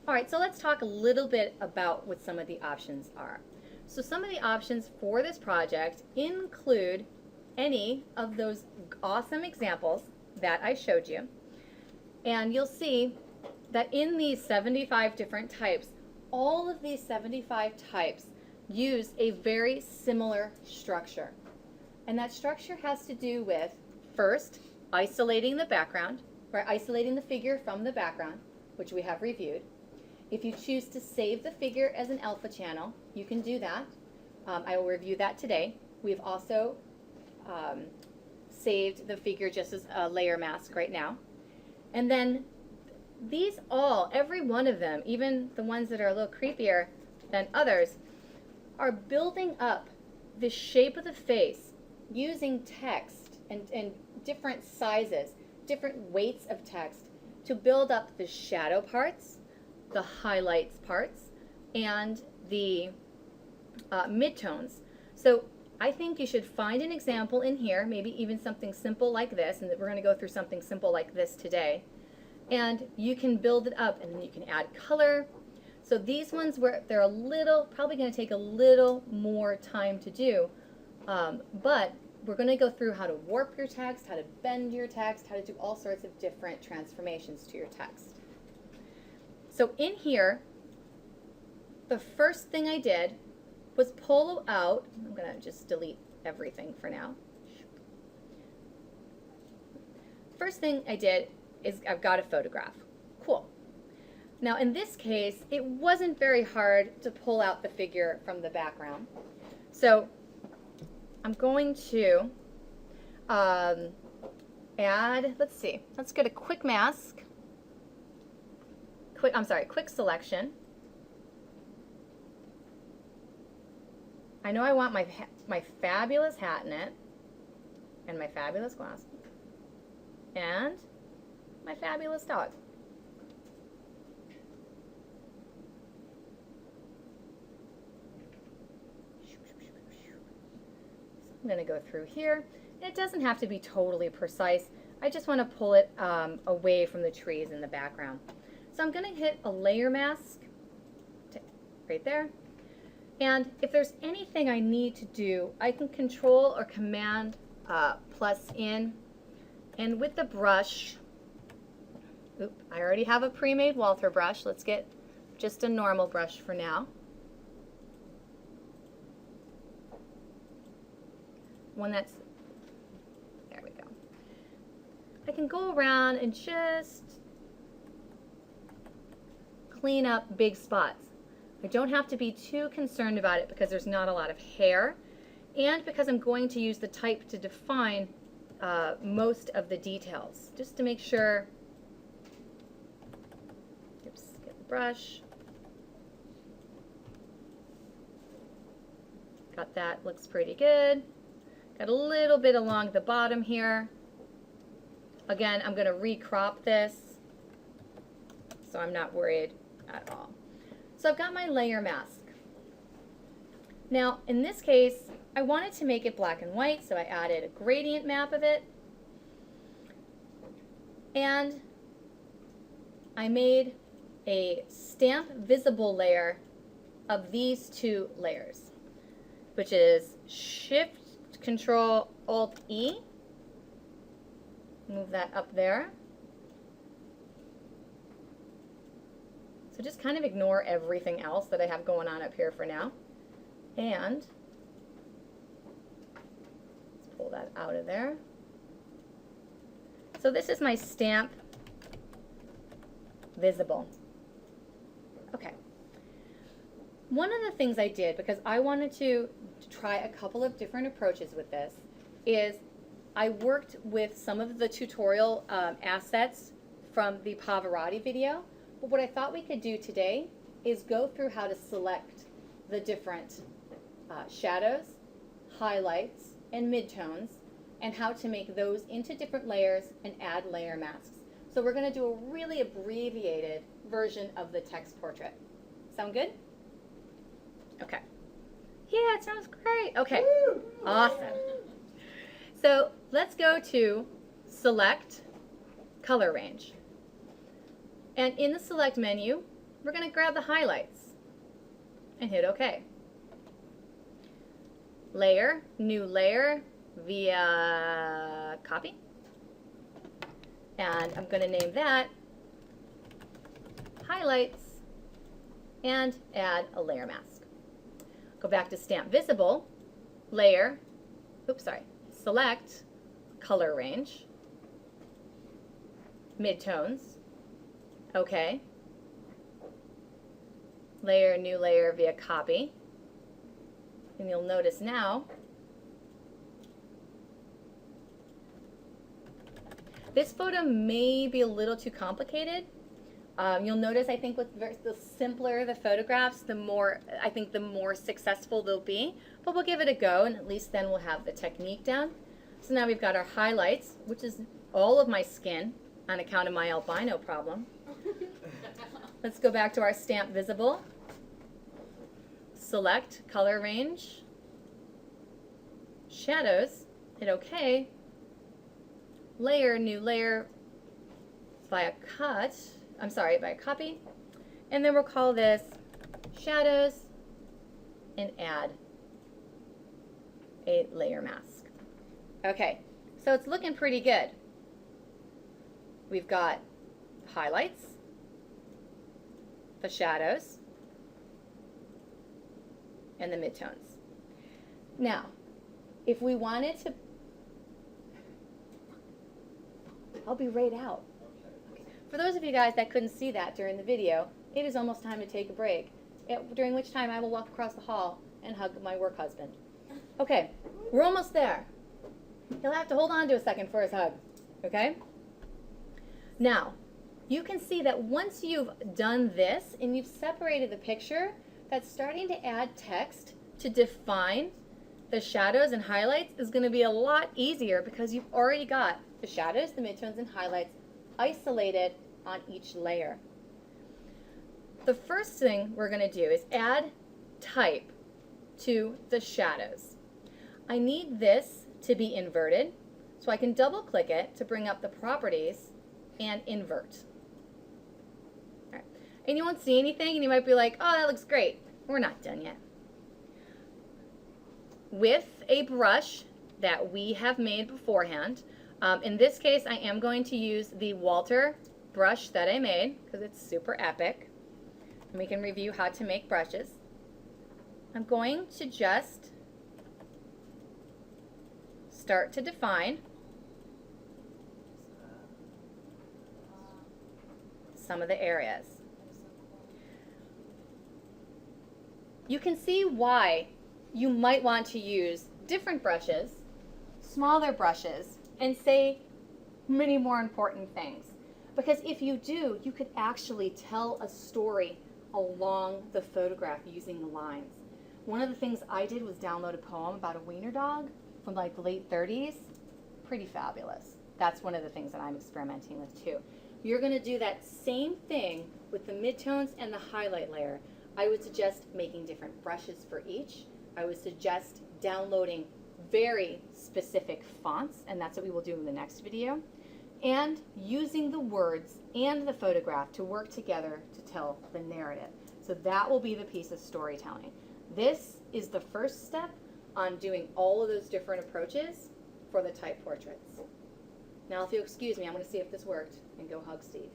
All right, so let's talk a little bit about what some of the options are. So some of the options for this project include any of those awesome examples that I showed you. And you'll see that in these 75 different types, all of these 75 types use a very similar structure. And that structure has to do with, first, isolating the background, or isolating the figure from the background, which we have reviewed. If you choose to save the figure as an alpha channel, you can do that. I will review that today. We've also saved the figure just as a layer mask right now. And then these all, every one of them, even the ones that are a little creepier than others, are building up the shape of the face using text and different sizes, different weights of text to build up the shadow parts, the highlights parts, and the midtones. So I think you should find an example in here, maybe even something simple like this, and we're going to go through something simple like this today. And you can build it up, and then you can add color. So these ones, they're a little, probably going to take a little more time to do, but we're going to go through how to warp your text, how to bend your text, how to do all sorts of different transformations to your text. So in here, the first thing I did was pull out, I'm going to just delete everything for now. First thing I did is I've got a photograph. Cool. Now in this case, it wasn't very hard to pull out the figure from the background. So I'm going to add, let's see, let's get a quick mask. Quick selection. I know I want my fabulous hat in it, and my fabulous glasses, and my fabulous dog. I'm going to go through here. And it doesn't have to be totally precise. I just want to pull it away from the trees in the background. So I'm going to hit a layer mask right there. And if there's anything I need to do, I can control or command plus in. And with the brush, I already have a pre-made Walther brush. Let's get just a normal brush for now. One that's, there we go. I can go around and just clean up big spots. I don't have to be too concerned about it because there's not a lot of hair, and because I'm going to use the type to define most of the details, just to make sure. Oops, get the brush. Got that, looks pretty good. Got a little bit along the bottom here. Again, I'm going to recrop this, so I'm not worried at all. So I've got my layer mask. Now, in this case, I wanted to make it black and white, so I added a gradient map of it. And I made a stamp visible layer of these two layers, which is Shift Control Alt E. Move that up there. So just kind of ignore everything else that I have going on up here for now. And let's pull that out of there. So this is my stamp visible. Okay. One of the things I did, because I wanted to try a couple of different approaches with this, is I worked with some of the tutorial assets from the Pavarotti video. But what I thought we could do today is go through how to select the different shadows, highlights, and midtones, and how to make those into different layers and add layer masks. So we're going to do a really abbreviated version of the text portrait. Sound good? Okay. Yeah, it sounds great. Okay, awesome. So let's go to Select, Color Range. And in the Select menu, we're going to grab the highlights and hit OK. Layer, new layer via copy. And I'm going to name that highlights and add a layer mask. Go back to Stamp Visible, layer, select color range, midtones, OK. Layer, new layer via copy. And you'll notice now this photo may be a little too complicated. You'll notice, I think, with the simpler the photographs, the more successful they'll be. But we'll give it a go, and at least then we'll have the technique down. So now we've got our highlights, which is all of my skin on account of my albino problem. Let's go back to our Stamp Visible. Select color range, shadows, hit OK. Layer, new layer via copy. And then we'll call this shadows and add a layer mask. Okay, so it's looking pretty good. We've got highlights, the shadows, and the midtones. Now, if we wanted to, I'll be right out. Okay. For those of you guys that couldn't see that during the video, it is almost time to take a break, during which time I will walk across the hall and hug my work husband. Okay, we're almost there. He'll have to hold on to a second for his hug, okay? Now, you can see that once you've done this and you've separated the picture, that's starting to add text to define the shadows and highlights is going to be a lot easier because you've already got the shadows, the midtones, and highlights isolated on each layer. The first thing we're going to do is add type to the shadows. I need this to be inverted, so I can double click it to bring up the properties and invert. All right. And you won't see anything, and you might be like, oh, that looks great. We're not done yet. With a brush that we have made beforehand, in this case, I am going to use the Walter brush that I made because it's super epic. And we can review how to make brushes. I'm going to just start to define some of the areas. You can see why you might want to use different brushes, smaller brushes, and say many more important things. Because if you do, you could actually tell a story along the photograph using the lines. One of the things I did was download a poem about a wiener dog from like the late 30s. Pretty fabulous. That's one of the things that I'm experimenting with too. You're going to do that same thing with the midtones and the highlight layer. I would suggest making different brushes for each. I would suggest downloading very specific fonts, and that's what we will do in the next video, and using the words and the photograph to work together to tell the narrative. So that will be the piece of storytelling. This is the first step on doing all of those different approaches for the type portraits. Now, if you'll excuse me, I'm going to see if this worked and go hug Steve.